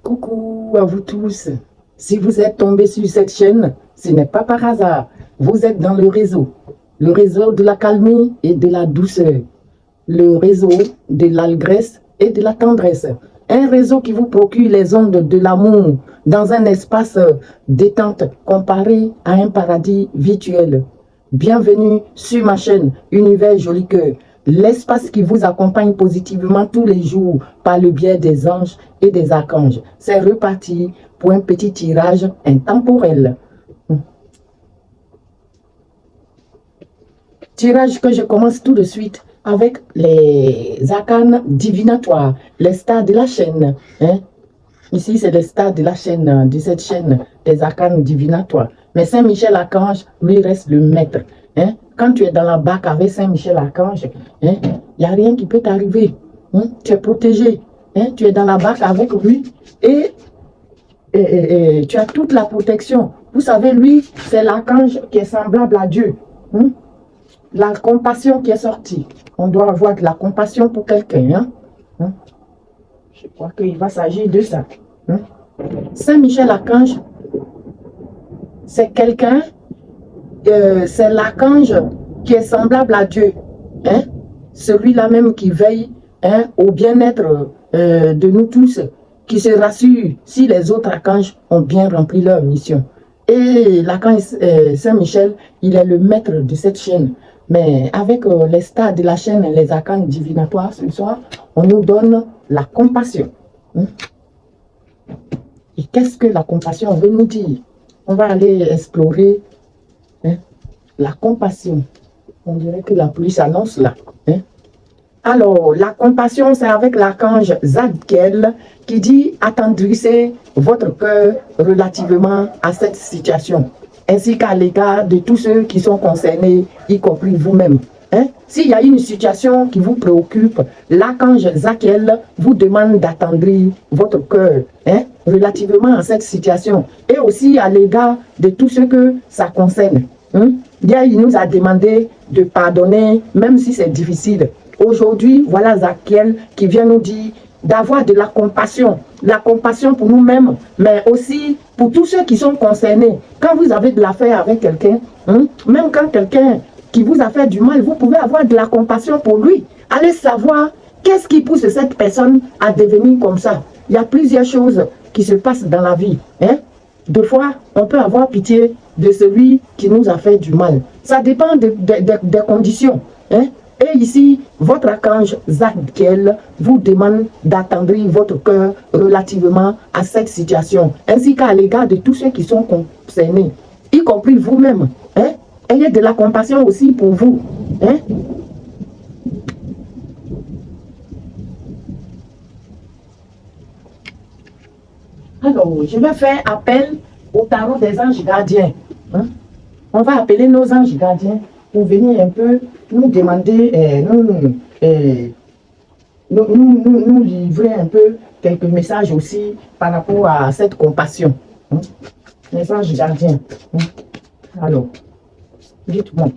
Coucou à vous tous. Si vous êtes tombés sur cette chaîne, ce n'est pas par hasard. Vous êtes dans le réseau de la calmie et de la douceur, le réseau de l'allégresse et de la tendresse. Un réseau qui vous procure les ondes de l'amour dans un espace détente comparé à un paradis virtuel. Bienvenue sur ma chaîne Univers Joli Cœur, l'espace qui vous accompagne positivement tous les jours par le biais des anges et des archanges. C'est reparti pour un petit tirage intemporel. Tirage que je commence tout de suite avec les arcanes divinatoires, les stars de la chaîne. Ici, c'est les stars de la chaîne, de cette chaîne des arcanes divinatoires. Mais Saint-Michel-Archange, lui, reste le maître. Quand tu es dans la barque avec Saint-Michel-Archange, il n'y a rien qui peut t'arriver. Tu es protégé. Tu es dans la barque avec lui et tu as toute la protection. Vous savez, lui, c'est l'archange qui est semblable à Dieu. La compassion qui est sortie. On doit avoir de la compassion pour quelqu'un. Je crois qu'il va s'agir de ça. Saint-Michel-Archange, c'est quelqu'un, c'est l'archange qui est semblable à Dieu. Celui-là même qui veille au bien-être de nous tous, qui se rassure si les autres archanges ont bien rempli leur mission. Et l'archange Saint-Michel, il est le maître de cette chaîne. Mais avec les stars de la chaîne et les arcanes divinatoires ce soir, on nous donne la compassion. Et qu'est-ce que la compassion veut nous dire? On va aller explorer la compassion. On dirait que la pluie s'annonce là. Alors, la compassion, c'est avec l'archange Zadkiel qui dit « Attendrissez votre cœur relativement à cette situation » ainsi qu'à l'égard de tous ceux qui sont concernés, y compris vous-même. S'il y a une situation qui vous préoccupe, l'archange Zadkiel vous demande d'attendrir votre cœur relativement à cette situation et aussi à l'égard de tout ce que ça concerne. Hier, il nous a demandé de pardonner, même si c'est difficile. Aujourd'hui, voilà Zadkiel qui vient nous dire d'avoir de la compassion pour nous-mêmes, mais aussi pour tous ceux qui sont concernés. Quand vous avez de l'affaire avec quelqu'un, même quand quelqu'un qui vous a fait du mal, vous pouvez avoir de la compassion pour lui. Allez savoir qu'est-ce qui pousse cette personne à devenir comme ça. Il y a plusieurs choses qui se passent dans la vie. Deux fois, on peut avoir pitié de celui qui nous a fait du mal. Ça dépend des conditions. Et ici, votre archange Zadkiel vous demande d'attendrir votre cœur relativement à cette situation, ainsi qu'à l'égard de tous ceux qui sont concernés, y compris vous-même. Ayez de la compassion aussi pour vous. Alors, je vais faire appel au tarot des anges gardiens. On va appeler nos anges gardiens pour venir un peu nous demander, nous livrer un peu quelques messages aussi par rapport à cette compassion. Les anges gardiens. Alors, dites-moi.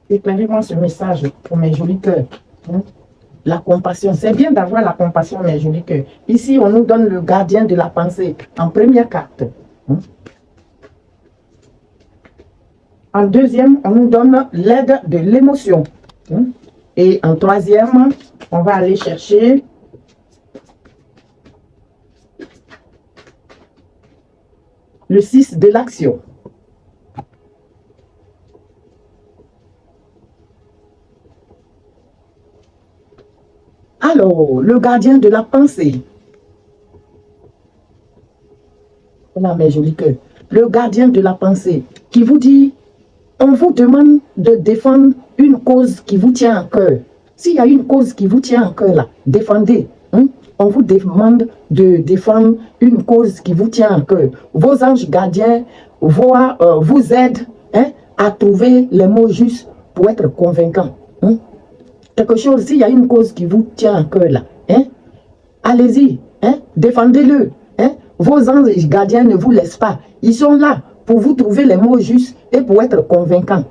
Éclairez-moi ce message pour mes jolis cœurs. La compassion, c'est bien d'avoir la compassion, mes jolis cœurs. Ici, on nous donne le gardien de la pensée en première carte. En deuxième, on nous donne l'aide de l'émotion. Et en troisième, on va aller chercher le 6 de l'action. Alors, le gardien de la pensée. Voilà mes jolis cœurs. Le gardien de la pensée qui vous dit, on vous demande de défendre une cause qui vous tient à cœur. S'il y a une cause qui vous tient à cœur là, défendez. On vous demande de défendre une cause qui vous tient à cœur. Vos anges gardiens vous aident à trouver les mots justes pour être convaincant. Quelque chose, s'il y a une cause qui vous tient à cœur là, allez-y, défendez-le. Vos anges gardiens ne vous laissent pas. Ils sont là pour vous trouver les mots justes et pour être convaincants.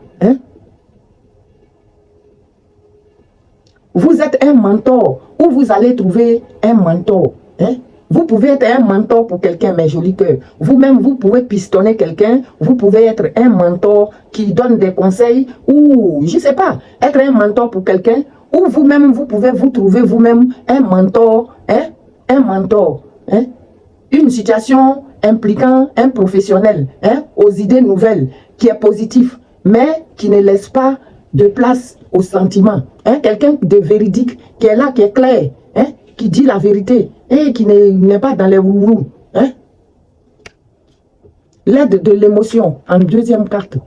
vous êtes un mentor ou vous allez trouver un mentor. Hein? Vous pouvez être un mentor pour quelqu'un, mes jolis cœurs. Vous-même, vous pouvez pistonner quelqu'un. Vous pouvez être un mentor qui donne des conseils ou, je ne sais pas, être un mentor pour quelqu'un. Ou vous-même, vous pouvez vous trouver vous-même un mentor. Hein? Un mentor. Hein? Une situation impliquant un professionnel, hein, aux idées nouvelles, qui est positif, mais qui ne laisse pas de place aux sentiments. Hein? Quelqu'un de véridique, qui est là, qui est clair, hein, qui dit la vérité et qui n'est pas dans les rourous. Hein? L'aide de l'émotion, en deuxième carte.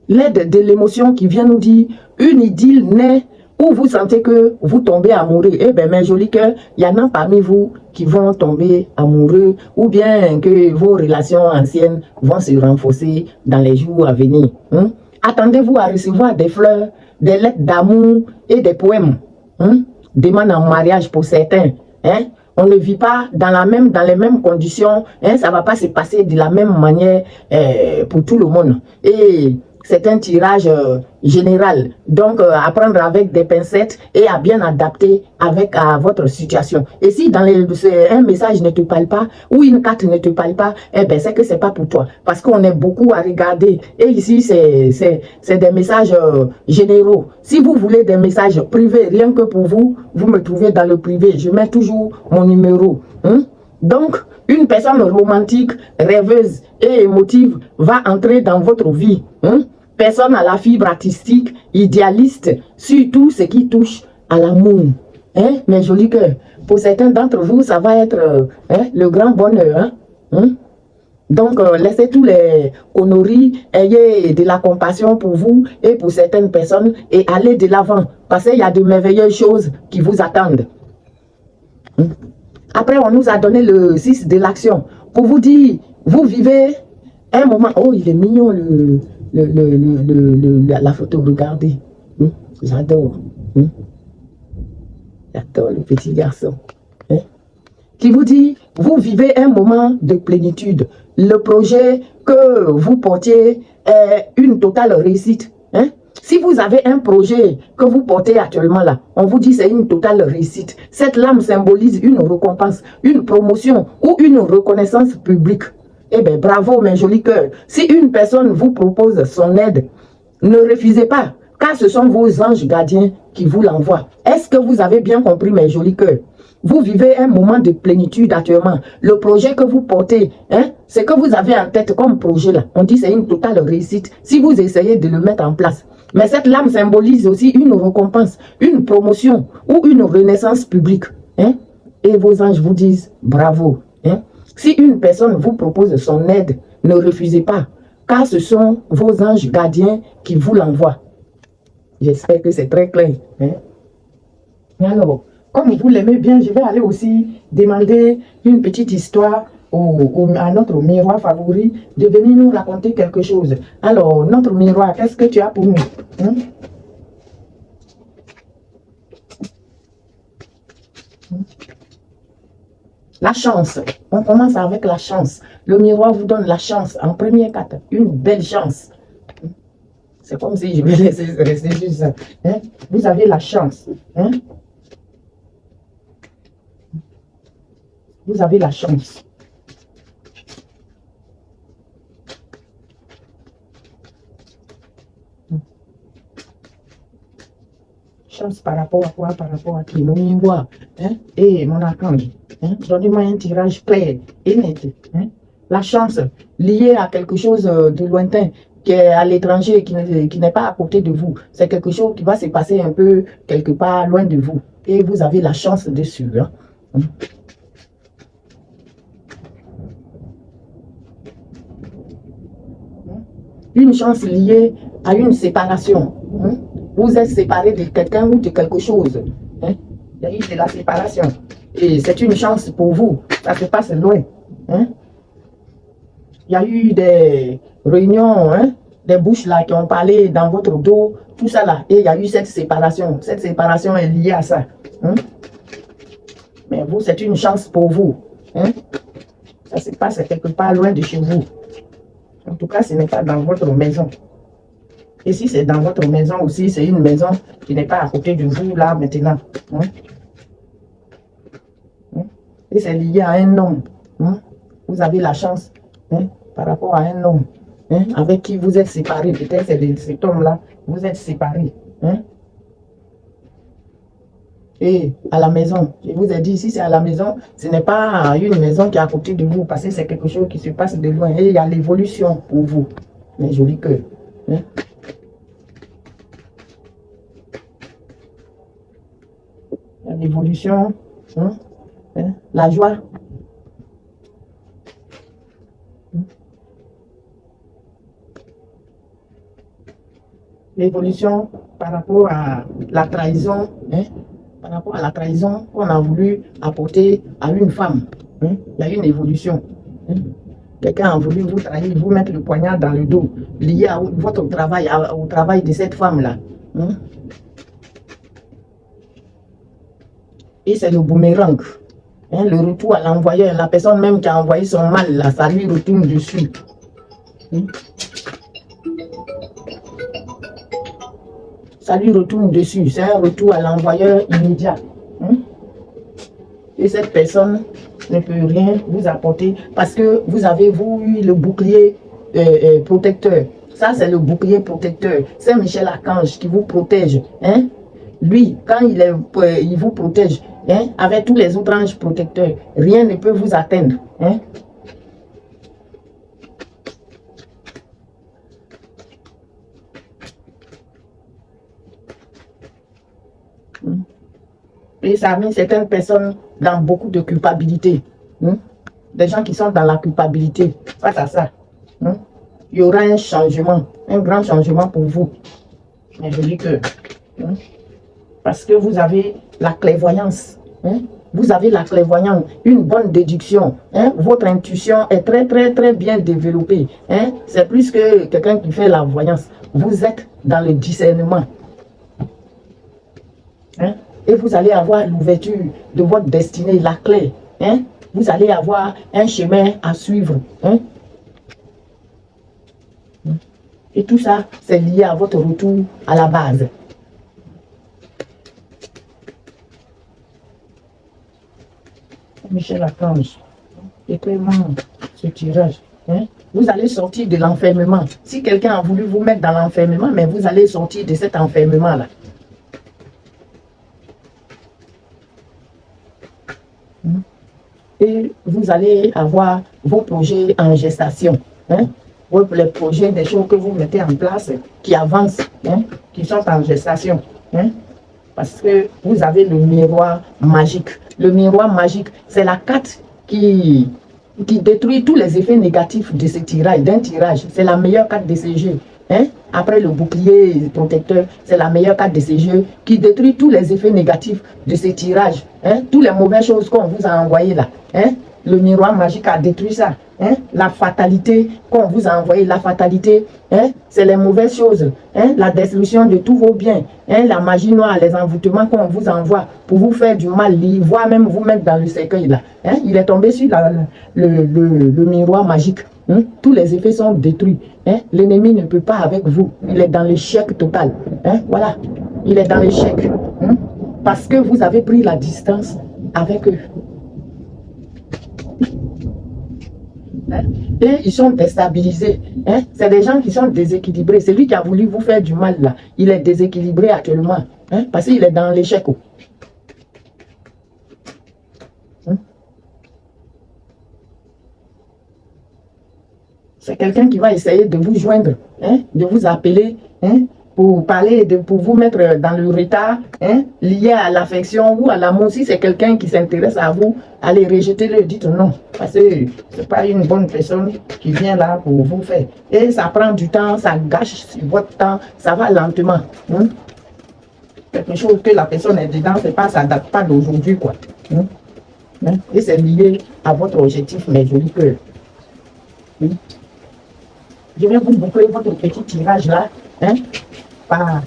L'aide de l'émotion qui vient nous dire une idylle naît où vous sentez que vous tombez amoureux. Eh bien, mes jolis cœurs, il y en a parmi vous qui vont tomber amoureux ou bien que vos relations anciennes vont se renforcer dans les jours à venir. Hein? Attendez-vous à recevoir des fleurs, des lettres d'amour et des poèmes. Hein? Demande en mariage pour certains. Hein? On ne vit pas dans les mêmes conditions. Hein? Ça ne va pas se passer de la même manière pour tout le monde. Et c'est un tirage général. Donc, apprendre avec des pincettes et à bien adapter à votre situation. Et si un message ne te parle pas ou une carte ne te parle pas, eh ben, c'est que c'est pas pour toi. Parce qu'on est beaucoup à regarder. Et ici, c'est des messages généraux. Si vous voulez des messages privés, rien que pour vous, vous me trouvez dans le privé. Je mets toujours mon numéro. Hein? Donc, une personne romantique, rêveuse et émotive va entrer dans votre vie. Hein? Personne à la fibre artistique, idéaliste, sur tout ce qui touche à l'amour. Hein? Mes jolis cœurs, pour certains d'entre vous, ça va être le grand bonheur. Hein? Hein? Donc, laissez tous les conneries, ayez de la compassion pour vous et pour certaines personnes et allez de l'avant. Parce qu'il y a de merveilleuses choses qui vous attendent. Hein? Après, on nous a donné le 6 de l'action. Pour vous dire, vous vivez un moment... Oh, il est mignon la photo, regardez. Hein? J'adore. Hein? J'adore le petit garçon. Hein? Qui vous dit, vous vivez un moment de plénitude. Le projet que vous portiez est une totale réussite. Hein? Si vous avez un projet que vous portez actuellement là, on vous dit c'est une totale réussite. Cette lame symbolise une récompense, une promotion ou une reconnaissance publique. Eh bien, bravo mes jolis cœurs. Si une personne vous propose son aide, ne refusez pas, car ce sont vos anges gardiens qui vous l'envoient. Est-ce que vous avez bien compris mes jolis cœurs? Vous vivez un moment de plénitude actuellement. Le projet que vous portez, hein, ce que vous avez en tête comme projet là, on dit c'est une totale réussite si vous essayez de le mettre en place. Mais cette lame symbolise aussi une récompense, une promotion ou une renaissance publique. Hein? Et vos anges vous disent bravo. Hein? Si une personne vous propose son aide, ne refusez pas, car ce sont vos anges gardiens qui vous l'envoient. J'espère que c'est très clair. Hein? Alors, comme vous l'aimez bien, je vais aller aussi demander une petite histoire à notre miroir favori de venir nous raconter quelque chose. Alors, notre miroir, qu'est-ce que tu as pour nous? Hein? La chance. On commence avec la chance. Le miroir vous donne la chance. En première carte, une belle chance. C'est comme si je vais laisser rester juste ça. Hein? Vous avez la chance. Hein? Vous avez la chance. Chance par rapport à quoi? Par rapport à qui? Mon miroir. Hein? Et mon archange. Hein? Donnez-moi un tirage clair et net. Hein? La chance liée à quelque chose de lointain, qui est à l'étranger, qui n'est pas à côté de vous. C'est quelque chose qui va se passer un peu quelque part loin de vous. Et vous avez la chance dessus. Hein? Une chance liée à une séparation. Hein? Vous êtes séparé de quelqu'un ou de quelque chose. Hein? Il y a eu de la séparation. Et c'est une chance pour vous. Ça se passe loin. Hein? Il y a eu des réunions, hein? Des bouches là qui ont parlé dans votre dos, tout ça là. Et il y a eu cette séparation. Cette séparation est liée à ça. Hein? Mais vous, c'est une chance pour vous. Hein? Ça se passe quelque part loin de chez vous. En tout cas, ce n'est pas dans votre maison. Et si c'est dans votre maison aussi, c'est une maison qui n'est pas à côté de vous, là, maintenant. Hein? Hein? Et c'est lié à un homme. Hein? Vous avez la chance, hein, par rapport à un homme, hein, avec qui vous êtes séparés. Peut-être c'est cet homme-là, vous êtes séparés. Hein? Et à la maison, je vous ai dit, si c'est à la maison, ce n'est pas une maison qui est à côté de vous, parce que c'est quelque chose qui se passe de loin. Et il y a l'évolution pour vous. Mais joli cœur. Hein? Il y a l'évolution, hein? Hein? La joie. L'évolution par rapport à la trahison, hein? Par rapport à la trahison qu'on a voulu apporter à une femme. Hein? Il y a une évolution. Hein? Quelqu'un a voulu vous trahir, vous mettre le poignard dans le dos, lié à votre travail, au travail de cette femme-là. Hein? Et c'est le boomerang. Hein? Le retour à l'envoyeur, la personne même qui a envoyé son mal, là, ça lui retourne dessus. Hein? Ça lui retourne dessus. C'est un retour à l'envoyeur immédiat. Hein? Et cette personne ne peut rien vous apporter parce que vous avez, vous, eu le bouclier protecteur. Ça, c'est le bouclier protecteur. C'est Michel Archange qui vous protège. Hein? Lui, quand il vous protège, hein, avec tous les autres anges protecteurs, rien ne peut vous atteindre. Hein? Et ça a mis certaines personnes dans beaucoup de culpabilité. Hein? Des gens qui sont dans la culpabilité face à ça. Hein? Il y aura un changement, un grand changement pour vous. Mais je dis que, hein? Parce que vous avez la clairvoyance. Hein? Vous avez la clairvoyance, une bonne déduction. Hein? Votre intuition est très, très, très bien développée. Hein? C'est plus que quelqu'un qui fait la voyance. Vous êtes dans le discernement. Hein? Et vous allez avoir l'ouverture de votre destinée, la clé. Hein? Vous allez avoir un chemin à suivre. Hein? Et tout ça, c'est lié à votre retour à la base. Michel Archange, écrivez-moi ce tirage. Hein? Vous allez sortir de l'enfermement. Si quelqu'un a voulu vous mettre dans l'enfermement, mais vous allez sortir de cet enfermement-là. Et vous allez avoir vos projets en gestation. Hein? Les projets, des choses que vous mettez en place, qui avancent, hein? Qui sont en gestation. Hein? Parce que vous avez le miroir magique. Le miroir magique, c'est la carte qui détruit tous les effets négatifs de ce tirage, d'un tirage. C'est la meilleure carte de ce jeu. Hein? Après le bouclier protecteur, c'est la meilleure carte de ce jeu qui détruit tous les effets négatifs de ce tirage. Hein? Toutes les mauvaises choses qu'on vous a envoyées là. Hein? Le miroir magique a détruit ça. Hein? La fatalité qu'on vous a envoyée, la fatalité, hein? C'est les mauvaises choses. Hein? La destruction de tous vos biens. Hein? La magie noire, les envoûtements qu'on vous envoie pour vous faire du mal, voire même vous mettre dans le cercueil là. Hein? Il est tombé sur le miroir magique. Hein? Tous les effets sont détruits. Hein? L'ennemi ne peut pas avec vous. Il est dans l'échec total. Hein? Voilà. Il est dans l'échec. Hein? Parce que vous avez pris la distance avec eux. Hein? Et ils sont déstabilisés. Hein? C'est des gens qui sont déséquilibrés. C'est lui qui a voulu vous faire du mal là. Il est déséquilibré actuellement. Hein? Parce qu'il est dans l'échec. Hein? C'est quelqu'un qui va essayer de vous joindre, hein? De vous appeler, hein? Pour parler, pour vous mettre dans le retard, hein? Lié à l'affection ou à l'amour. Si c'est quelqu'un qui s'intéresse à vous, allez rejeter-le, dites non. Parce que ce n'est pas une bonne personne qui vient là pour vous faire. Et ça prend du temps, ça gâche votre temps, ça va lentement. Hein? Quelque chose que la personne est dedans, ça ne date pas d'aujourd'hui, quoi. Hein? Hein? Et c'est lié à votre objectif, mes jolis cœurs. Oui. Je vais vous boucler votre petit tirage là, hein, par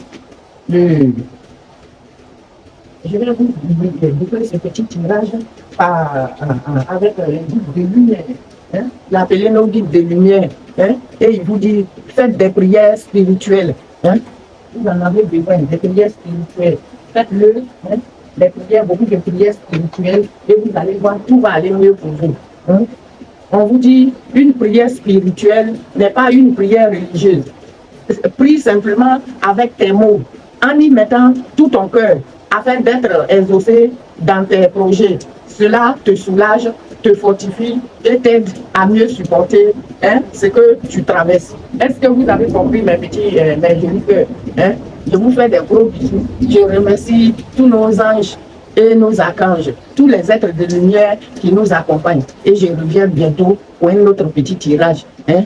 le... Je vais vous boucler ce petit tirage avec les guides de lumière. Hein. Il a appelé nos guides de lumière. Hein, et il vous dit, faites des prières spirituelles. Hein? Vous en avez besoin, des prières spirituelles. Faites-le, hein? Des prières, beaucoup de prières spirituelles, et vous allez voir, tout va aller mieux pour vous. Hein? On vous dit, une prière spirituelle n'est pas une prière religieuse. Prie simplement avec tes mots, en y mettant tout ton cœur, afin d'être exaucé dans tes projets. Cela te soulage, te fortifie et t'aide à mieux supporter, hein, ce que tu traverses. Est-ce que vous avez compris, mes petits, mes jolis cœurs, hein? Je vous fais des gros bisous. Je remercie tous nos anges et nos archanges, tous les êtres de lumière qui nous accompagnent. Et je reviens bientôt pour un autre petit tirage. Hein?